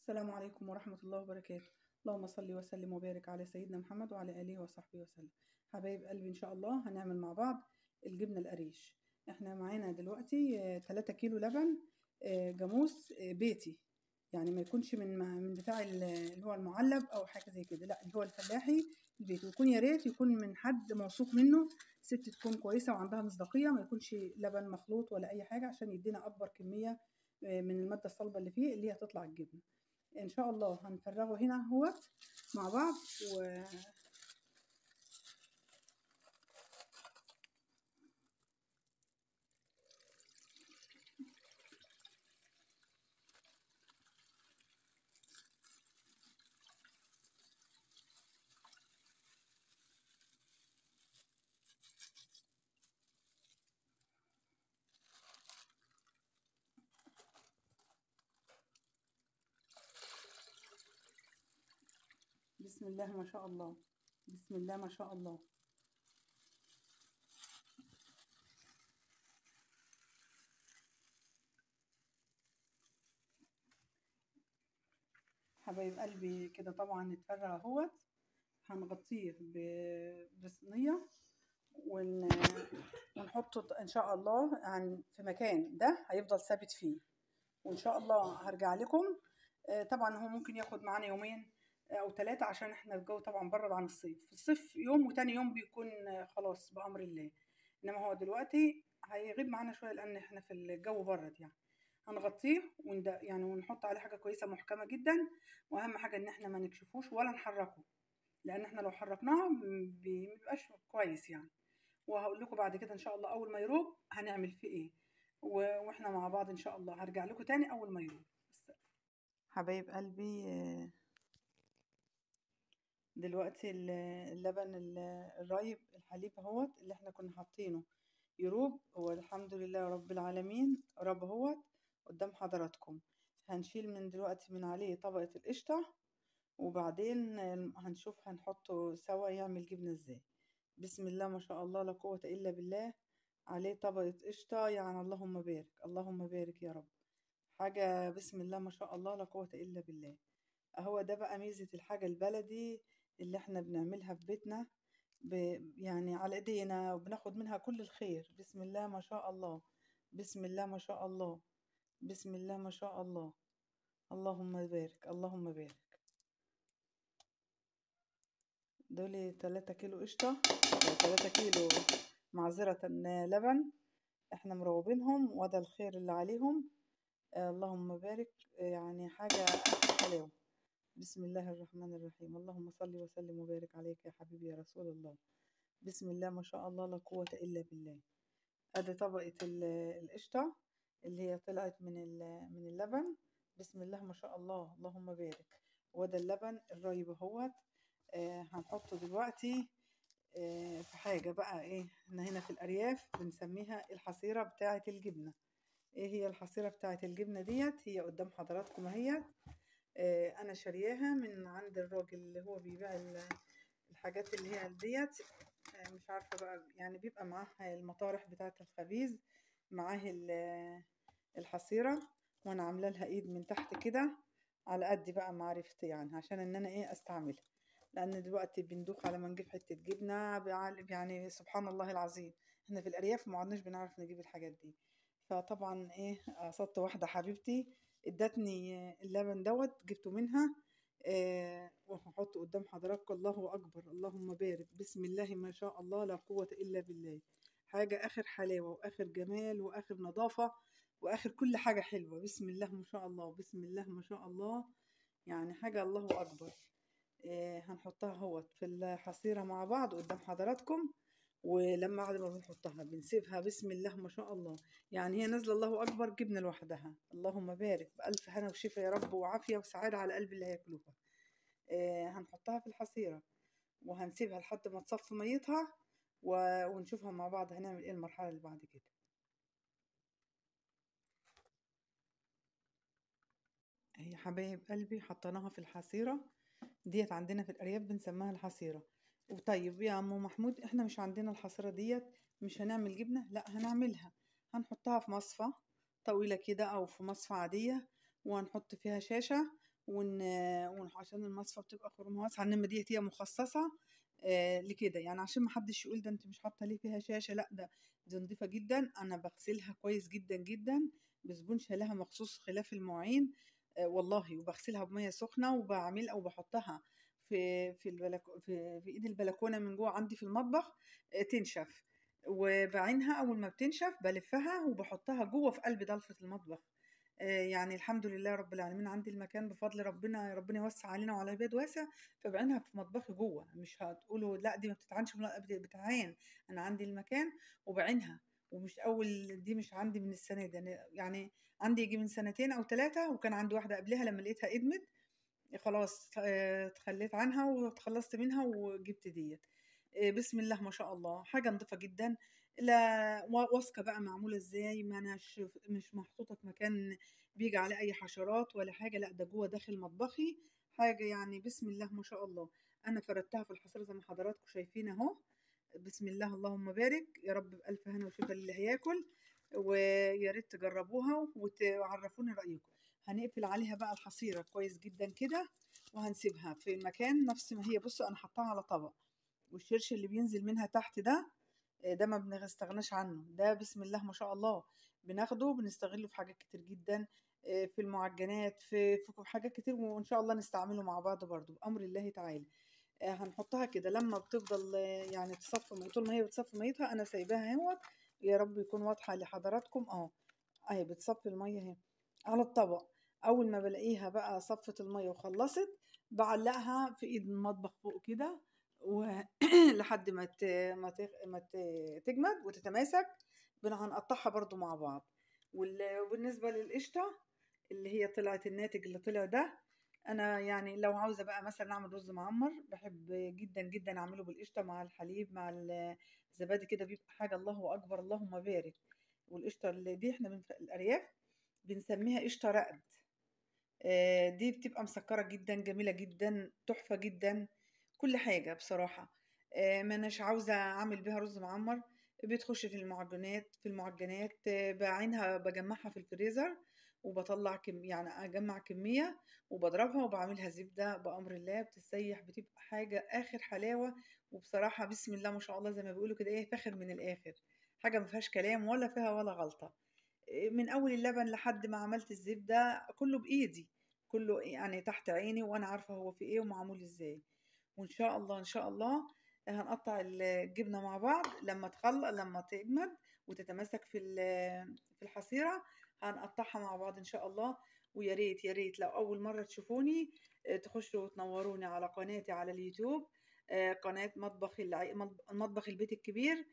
السلام عليكم ورحمة الله وبركاته. اللهم صل وسلم وبارك على سيدنا محمد وعلى آله وصحبه وسلم. حبايب قلبي، إن شاء الله هنعمل مع بعض الجبنة القريش. احنا معانا دلوقتي 3 كيلو لبن جاموس بيتي، يعني ما يكونش من بتاع اللي هو المعلب او حاجه زي كده، لا اللي هو الفلاحي البيتي، ويكون يا ريت يكون من حد موثوق منه، ست تكون كويسه وعندها مصداقيه، ما يكونش لبن مخلوط ولا اي حاجه، عشان يدينا اكبر كميه من الماده الصلبه اللي فيه اللي هي هتطلع الجبنه. ان شاء الله هنفرغه هنا اهوت مع بعض. بسم الله ما شاء الله، بسم الله ما شاء الله. حبايب قلبي كده طبعا اتفرغ اهوت. هنغطيه بصينيه ونحطه ان شاء الله يعني في مكان ده هيفضل ثابت فيه، وان شاء الله هرجع لكم. طبعا هو ممكن ياخد معانا يومين او 3، عشان احنا الجو طبعا برد عن الصيف. في الصيف يوم وتاني يوم بيكون خلاص بأمر الله، انما هو دلوقتي هيغيب معانا شويه لان احنا في الجو برد يعني. هنغطيه يعني ونحط عليه حاجه كويسه محكمه جدا، واهم حاجه ان احنا ما نكشفوش ولا نحركه، لان احنا لو حركناه مبيبقاش كويس يعني. وهقول لكم بعد كده ان شاء الله اول ما يروق هنعمل فيه ايه، واحنا مع بعض ان شاء الله هرجع لكم تاني اول ما يروق. حبايب قلبي، دلوقتي اللبن الرايب الحليب اهوت اللي احنا كنا حاطينه يروب، هو الحمد لله رب العالمين رب اهوت قدام حضراتكم. هنشيل من دلوقتي من عليه طبقة القشطة، وبعدين هنشوف هنحطه سوا يعمل جبنة ازاي. بسم الله ما شاء الله لا قوة الا بالله. عليه طبقة قشطة، يعني اللهم بارك اللهم بارك يا رب. حاجة بسم الله ما شاء الله لا قوة الا بالله. اهو ده بقى ميزة الحاجة البلدي اللي احنا بنعملها في بيتنا، يعني على ايدينا، وبناخد منها كل الخير. بسم الله ما شاء الله، بسم الله ما شاء الله، بسم الله ما شاء الله. اللهم بارك اللهم بارك. دول 3 كيلو قشطة، 3 كيلو معذرة لبن، احنا مروبينهم وده الخير اللي عليهم. اللهم بارك، يعني حاجة أحلى حلاوة. بسم الله الرحمن الرحيم. اللهم صل وسلم وبارك عليك يا حبيبي يا رسول الله. بسم الله ما شاء الله لا قوة إلا بالله. ادي طبقة القشطة اللي هي طلعت من اللبن. بسم الله ما شاء الله اللهم بارك. وده اللبن الرايب اهوت. هنحطه دلوقتي في حاجة بقى ايه، احنا هنا في الأرياف بنسميها الحصيرة بتاعة الجبنة. ايه هي الحصيرة بتاعة الجبنة ديت؟ هي قدام حضراتكم اهي. انا شارياها من عند الراجل اللي هو بيبيع الحاجات اللي هي ديت. مش عارفة بقى، يعني بيبقى معاه المطارح بتاعة الخبيز، معاه الحصيرة، وانا عاملة لها ايد من تحت كده على قد بقى معرفتي، يعني عشان ان انا ايه استعملها، لان دلوقتي بندوخ على ما نجيب حتة جبنة يعني سبحان الله العظيم. احنا في الارياف ما عدناش بنعرف نجيب الحاجات دي. فطبعا ايه، قصدت واحدة حبيبتي ادتني اللبن دوت جبته منها. وهحطه قدام حضراتكم. الله أكبر اللهم بارك. بسم الله ما شاء الله لا قوة إلا بالله. حاجة آخر حلاوة وآخر جمال وآخر نظافة وآخر كل حاجة حلوة. بسم الله ما شاء الله، بسم الله ما شاء الله، يعني حاجة الله أكبر. هنحطها اهوت في الحصيرة مع بعض قدام حضراتكم. ولما بعد ما بنحطها بنسيبها بسم الله ما شاء الله، يعني هي نازلة الله أكبر جبنة لوحدها. اللهم بارك، بألف هنا وشفا يا رب، وعافية وسعادة على قلب اللي هياكلوها. هنحطها في الحصيرة وهنسيبها لحد ما تصفي ميتها، ونشوفها مع بعض هنعمل ايه المرحلة اللي بعد كده. هي حبايب قلبي حطيناها في الحصيرة ديت، عندنا في الأرياف بنسميها الحصيرة. وطيب يا أم محمود، احنا مش عندنا الحصيرة ديت، مش هنعمل جبنة؟ لا هنعملها. هنحطها في مصفى طويلة كده أو في مصفى عادية، وهنحط فيها شاشة، عشان المصفى بتبقى خرمها واسعة، انما ديت هي مخصصة لكده، يعني عشان ما حدش يقول ده انت مش حاطة ليه فيها شاشة، لا دي نضيفة جدا. انا بغسلها كويس جدا جدا بسبون شايلها مخصوص خلاف المواعين والله، وبغسلها بمية سخنة وبعمل او بحطها في ايد البلكونة من جوه عندي في المطبخ تنشف، وبعينها اول ما بتنشف بلفها وبحطها جوه في قلب ضلفة المطبخ. يعني الحمد لله رب العالمين عندي المكان بفضل ربنا، ربنا يوسع علينا وعلى عباد واسع، فبعينها في مطبخي جوه. مش هتقولوا لا دي ما بتتعانش، لا بتعان، انا عندي المكان وبعينها. ومش اول دي، مش عندي من السنه دي، يعني عندي يجي من سنتين او 3، وكان عندي واحده قبلها لما لقيتها ادمت خلاص اتخليت عنها وتخلصت منها وجبت ديت. بسم الله ما شاء الله، حاجة نظيفة جدا. لا واثقة بقى معمولة ازاي، ما اناش مش محطوطة في مكان بيجي عليه اي حشرات ولا حاجة، لا ده جوه داخل مطبخي حاجة يعني بسم الله ما شاء الله. انا فردتها في الحصيرة زي ما حضراتكم شايفين اهو. بسم الله اللهم بارك، يا رب بألف هنا وشفا للي هياكل، ويا ريت تجربوها وتعرفوني رأيكم. هنقفل عليها بقى الحصيرة كويس جدا كده، وهنسيبها في مكان نفس ما هي. بصوا انا حطاها على طبق، والشرش اللي بينزل منها تحت ده ما بنستغناش عنه، ده بسم الله ما شاء الله بناخده بنستغله في حاجات كتير جدا، في المعجنات، في حاجات كتير، وان شاء الله نستعمله مع بعض برضو بأمر الله تعالى. هنحطها كده لما بتفضل يعني تصفي، طول ما هي بتصفي ميتها انا سايباها اهوت. يا رب يكون واضحة لحضراتكم اهي بتصفي المية اهي على الطبق. اول ما بلاقيها بقى صفت المية وخلصت بعلقها في ايد المطبخ فوق كده لحد تجمد وتتماسك. هنقطعها برضو مع بعض. وبالنسبة للقشطة اللي هي طلعت، الناتج اللي طلع ده، انا يعني لو عاوزه بقى مثلا اعمل رز معمر بحب جدا جدا اعمله بالقشطه مع الحليب مع الزبادي كده، بيبقى حاجه الله اكبر اللهم بارك. والقشطه اللي دي احنا في الارياف بنسميها قشطه رقد. دي بتبقى مسكرة جدا جميلة جدا تحفة جدا كل حاجة بصراحة. ما اناش عاوزة اعمل بيها رز معمر، بتخش في المعجنات بعينها بجمعها في الفريزر، وبطلع يعني اجمع كمية وبضربها وبعملها زبدة بأمر الله بتسيح، بتبقى حاجة اخر حلاوة. وبصراحة بسم الله ما شاء الله زي ما بيقولوا كده ايه، فاخر من الاخر، حاجة ما فيهاش كلام ولا فيها ولا غلطة. من اول اللبن لحد ما عملت الزبدة كله بايدي، كله يعني تحت عيني وانا عارفة هو في ايه ومعمول ازاي. وان شاء الله ان شاء الله هنقطع الجبنة مع بعض لما تجمد وتتماسك في الحصيرة، هنقطعها مع بعض ان شاء الله. ويا ريت يا ريت لو اول مرة تشوفوني تخشوا وتنوروني على قناتي على اليوتيوب، قناة مطبخ البيت الكبير.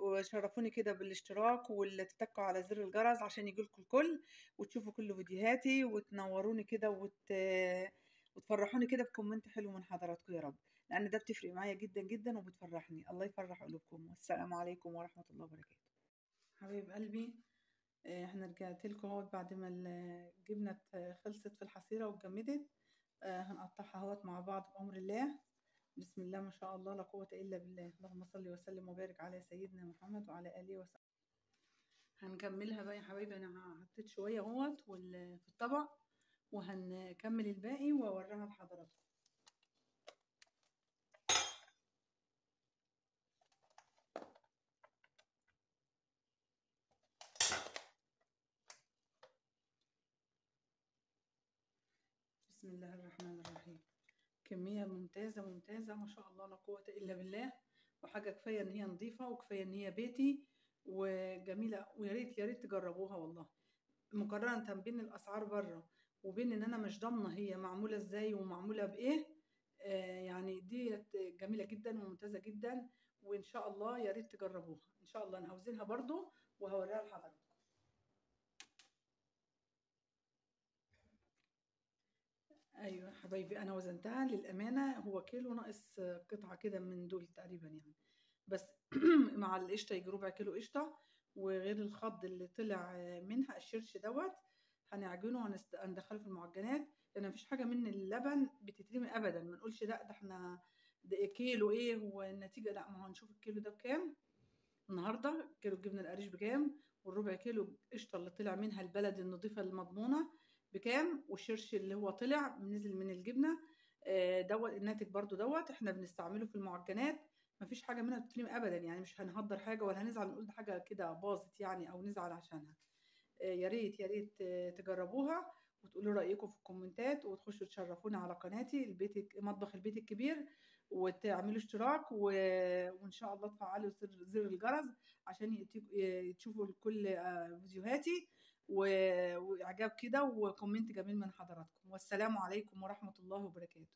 وشرفوني كده بالاشتراك والتكوا على زر الجرس عشان يجيلكم الكل، وتشوفوا كل فيديوهاتي وتنوروني كده وتفرحوني كده بكومنت حلو من حضراتكم يا رب، لان ده بتفرق معايا جدا جدا وبتفرحني. الله يفرح قلوبكم، والسلام عليكم ورحمة الله وبركاته. حبيب قلبي، احنا رجعت لكم اهوت بعد ما الجبنة خلصت في الحصيرة واتجمدت. هنقطعها اهوت مع بعض بأمر الله. بسم الله ما شاء الله لا قوة إلا بالله. اللهم صل وسلم وبارك على سيدنا محمد وعلى آله وصحبه. هنكملها بقى يا حبايبي، أنا حطيت شوية اهوت في الطبق، وهنكمل الباقي وأوريها لحضراتكم. بسم الله الرحمن الرحيم. كمية ممتازة ممتازة ما شاء الله لا قوة إلا بالله، وحاجة كفاية إن هي نظيفة وكفاية إن هي بيتي وجميلة، ويا ريت يا ريت تجربوها والله. مقارنة بين الأسعار بره وبين إن أنا مش ضامنة هي معمولة إزاي ومعمولة بإيه، يعني ديت جميلة جدا وممتازة جدا. وإن شاء الله يا ريت تجربوها إن شاء الله. أنا هوزنها برضو وهوريها لحضرتك. ايوه حبايبي انا وزنتها للامانه، هو كيلو ناقص قطعه كده من دول تقريبا يعني، بس مع القشطه يجي ربع كيلو قشطه، وغير الخض اللي طلع منها الشرش دوت. هنعجنه هندخله في المعجنات، لان مفيش حاجه من اللبن بتترمي ابدا. ما نقولش لا ده احنا ده كيلو ايه والنتيجه، لا ما هو هنشوف الكيلو ده بكام النهارده، كيلو الجبنه القريش بكام، والربع كيلو قشطه اللي طلع منها البلد النظيفه المضمونه بكام، والشرش اللي هو طلع نزل من الجبنه. دوت الناتج برضو دوت احنا بنستعمله في المعجنات. مفيش حاجه منها بتترمي ابدا، يعني مش هنهدر حاجه ولا هنزعل نقول ده حاجه كده باظت يعني او نزعل عشانها. يا ريت يا ريت تجربوها وتقولوا رأيكم في الكومنتات، وتخشوا تشرفونا على قناتي مطبخ البيت الكبير، وتعملوا اشتراك وإن شاء الله تفعلوا زر الجرس عشان تشوفوا كل فيديوهاتي وإعجاب كده وكومنت جميل من حضراتكم. والسلام عليكم ورحمة الله وبركاته.